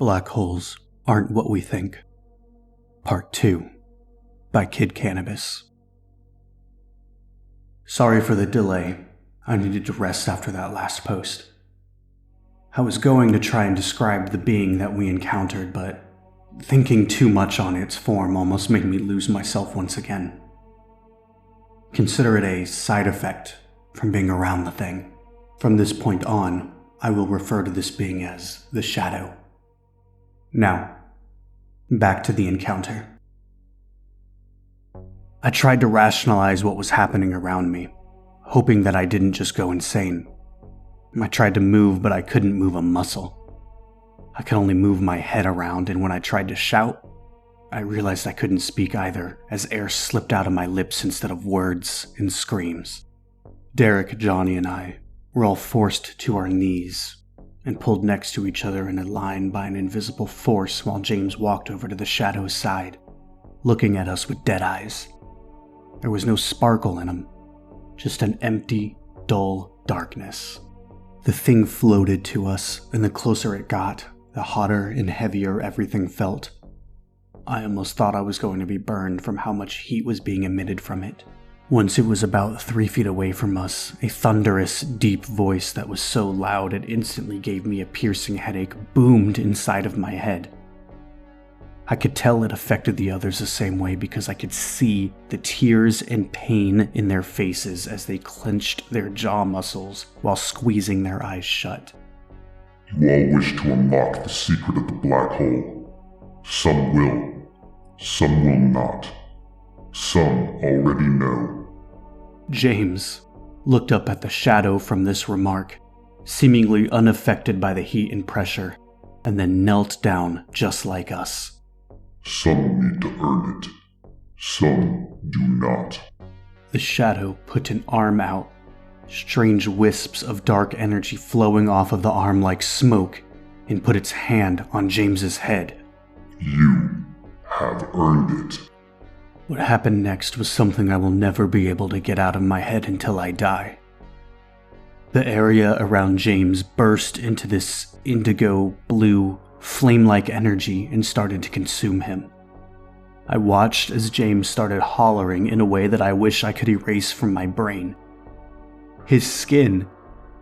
Black Holes Aren't What We Think. Part 2 by Kid Cannabis. Sorry for the delay. I needed to rest after that last post. I was going to try and describe the being that we encountered, but thinking too much on its form almost made me lose myself once again. Consider it a side effect from being around the thing. From this point on, I will refer to this being as the Shadow. Now, back to the encounter. I tried to rationalize what was happening around me, hoping that I didn't just go insane. I tried to move, but I couldn't move a muscle. I could only move my head around, and when I tried to shout, I realized I couldn't speak either, as air slipped out of my lips instead of words and screams. Derek, Johnny, and I were all forced to our knees and pulled next to each other in a line by an invisible force while James walked over to the Shadow's side, looking at us with dead eyes. There was no sparkle in him, just an empty, dull darkness. The thing floated to us, and the closer it got, the hotter and heavier everything felt. I almost thought I was going to be burned from how much heat was being emitted from it. Once it was about 3 feet away from us, a thunderous, deep voice that was so loud it instantly gave me a piercing headache boomed inside of my head. I could tell it affected the others the same way because I could see the tears and pain in their faces as they clenched their jaw muscles while squeezing their eyes shut. You all wish to unlock the secret of the black hole. Some will. Some will not. Some already know. James looked up at the Shadow from this remark, seemingly unaffected by the heat and pressure, and then knelt down just like us. Some need to earn it. Some do not. The Shadow put an arm out, strange wisps of dark energy flowing off of the arm like smoke, and put its hand on James's head. You have earned it. What happened next was something I will never be able to get out of my head until I die. The area around James burst into this indigo, blue, flame-like energy and started to consume him. I watched as James started hollering in a way that I wish I could erase from my brain. His skin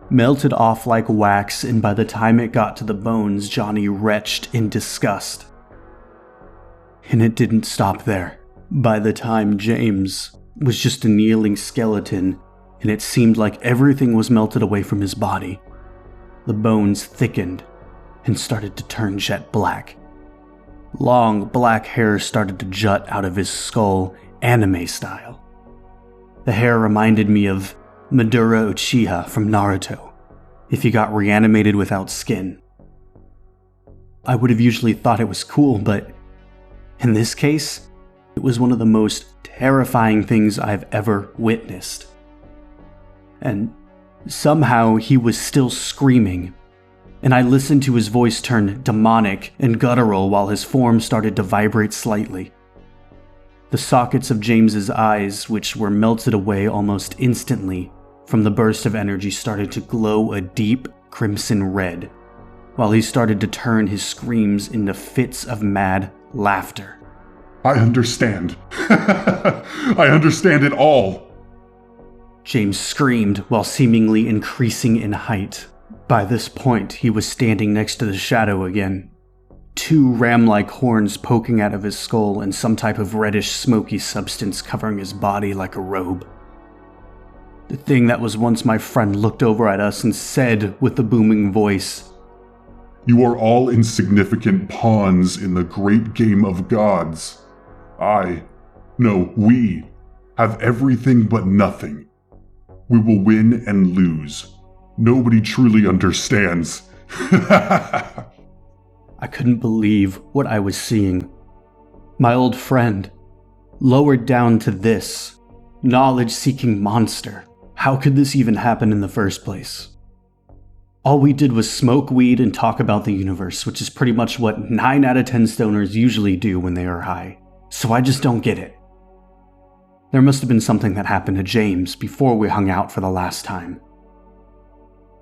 melted off like wax, and by the time it got to the bones, Johnny retched in disgust. And it didn't stop there. By the time James was just a kneeling skeleton, and it seemed like everything was melted away from his body, the bones thickened and started to turn jet black. Long black hair started to jut out of his skull, anime style. The hair reminded me of Madara Uchiha from Naruto, if he got reanimated without skin. I would have usually thought it was cool, but in this case, it was one of the most terrifying things I've ever witnessed. And somehow he was still screaming, and I listened to his voice turn demonic and guttural while his form started to vibrate slightly. The sockets of James's eyes, which were melted away almost instantly from the burst of energy, started to glow a deep crimson red, while he started to turn his screams into fits of mad laughter. I understand. I understand it all. James screamed while seemingly increasing in height. By this point, he was standing next to the Shadow again. 2 ram-like horns poking out of his skull and some type of reddish smoky substance covering his body like a robe. The thing that was once my friend looked over at us and said with a booming voice, You are all insignificant pawns in the great game of gods. We have everything but nothing. We will win and lose. Nobody truly understands. I couldn't believe what I was seeing. My old friend, lowered down to this, knowledge-seeking monster. How could this even happen in the first place? All we did was smoke weed and talk about the universe, which is pretty much what 9 out of 10 stoners usually do when they are high. So I just don't get it. There must have been something that happened to James before we hung out for the last time.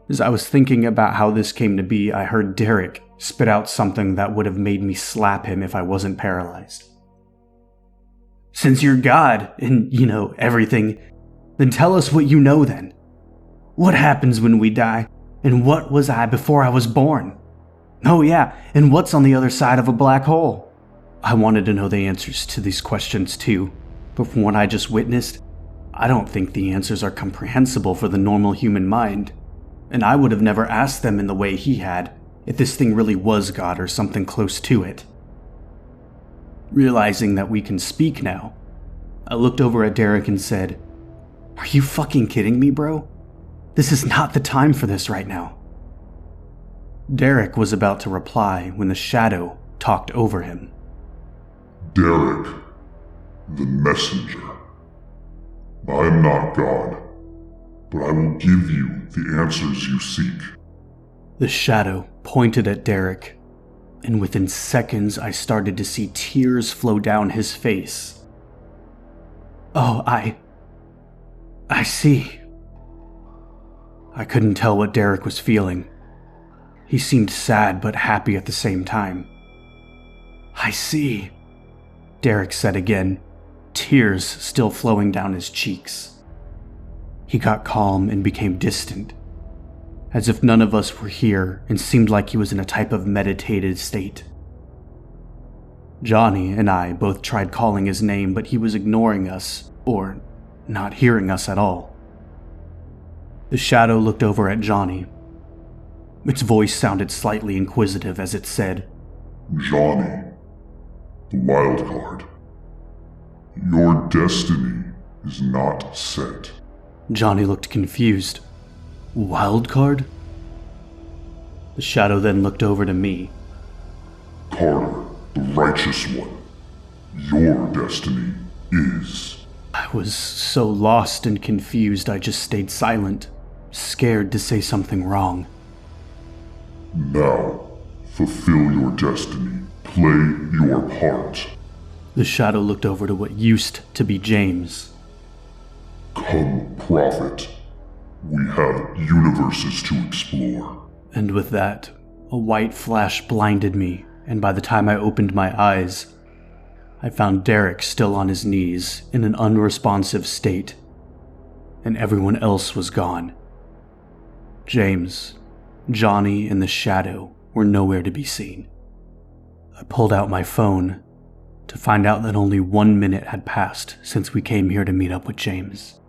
As I was thinking about how this came to be, I heard Derek spit out something that would have made me slap him if I wasn't paralyzed. Since you're God and, everything, then tell us what you know then. What happens when we die? And what was I before I was born? Oh yeah, and what's on the other side of a black hole? I wanted to know the answers to these questions too, but from what I just witnessed, I don't think the answers are comprehensible for the normal human mind, and I would have never asked them in the way he had if this thing really was God or something close to it. Realizing that we can speak now, I looked over at Derek and said, "Are you fucking kidding me, bro? This is not the time for this right now." Derek was about to reply when the shadow talked over him. Derek, the messenger. I am not God, but I will give you the answers you seek. The shadow pointed at Derek, and within seconds I started to see tears flow down his face. Oh, I see. I couldn't tell what Derek was feeling. He seemed sad but happy at the same time. I see, Derek said again, tears still flowing down his cheeks. He got calm and became distant, as if none of us were here and seemed like he was in a type of meditative state. Johnny and I both tried calling his name, but he was ignoring us, or not hearing us at all. The shadow looked over at Johnny. Its voice sounded slightly inquisitive as it said, Johnny, the wild card. Your destiny is not set. Johnny looked confused. Wild card? The shadow then looked over to me. Carter, the righteous one. Your destiny is. I was so lost and confused I just stayed silent, scared to say something wrong. Now, fulfill your destiny. Play your part. The shadow looked over to what used to be James. Come, prophet. We have universes to explore. And with that, a white flash blinded me, and by the time I opened my eyes, I found Derek still on his knees in an unresponsive state, and everyone else was gone. James, Johnny, and the shadow were nowhere to be seen. I pulled out my phone to find out that only 1 minute had passed since we came here to meet up with James.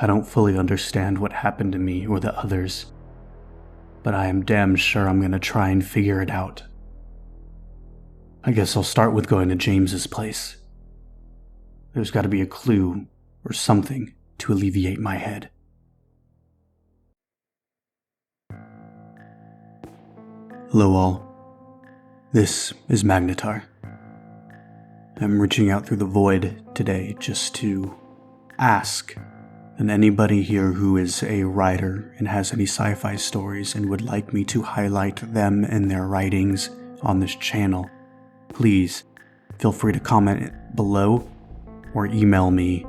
I don't fully understand what happened to me or the others, but I am damn sure I'm gonna try and figure it out. I guess I'll start with going to James's place. There's gotta be a clue or something to alleviate my head. Hello all. This is Magnetar. I'm reaching out through the void today just to ask that anybody here who is a writer and has any sci-fi stories and would like me to highlight them and their writings on this channel, please feel free to comment below or email me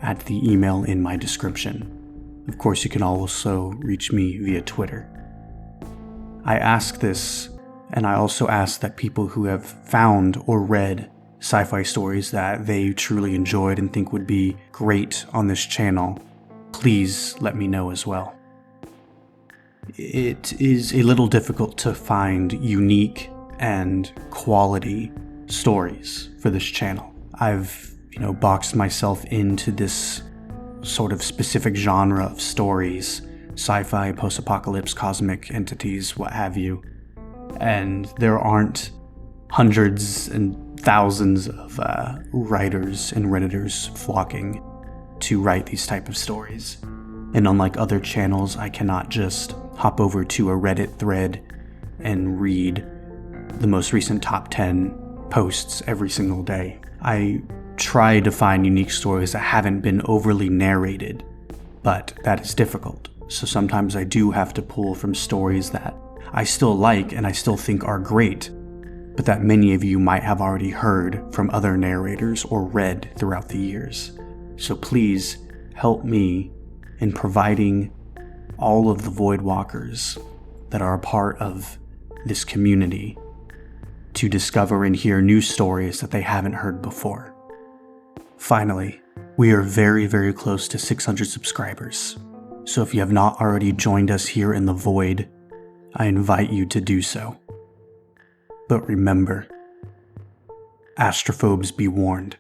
at the email in my description. Of course, you can also reach me via Twitter. I ask this, and I also ask that people who have found or read sci-fi stories that they truly enjoyed and think would be great on this channel, please let me know as well. It is a little difficult to find unique and quality stories for this channel. I've, boxed myself into this sort of specific genre of stories, sci-fi, post-apocalypse, cosmic entities, what have you. And there aren't hundreds and thousands of writers and redditors flocking to write these type of stories. And unlike other channels, I cannot just hop over to a Reddit thread and read the most recent top 10 posts every single day. I try to find unique stories that haven't been overly narrated, but that is difficult. So sometimes I do have to pull from stories that I still like and I still think are great, but that many of you might have already heard from other narrators or read throughout the years. So please help me in providing all of the Voidwalkers that are a part of this community, to discover and hear new stories that they haven't heard before. Finally, we are very, very close to 600 subscribers, so if you have not already joined us here in the void, I invite you to do so. But remember, Astrophobes be warned.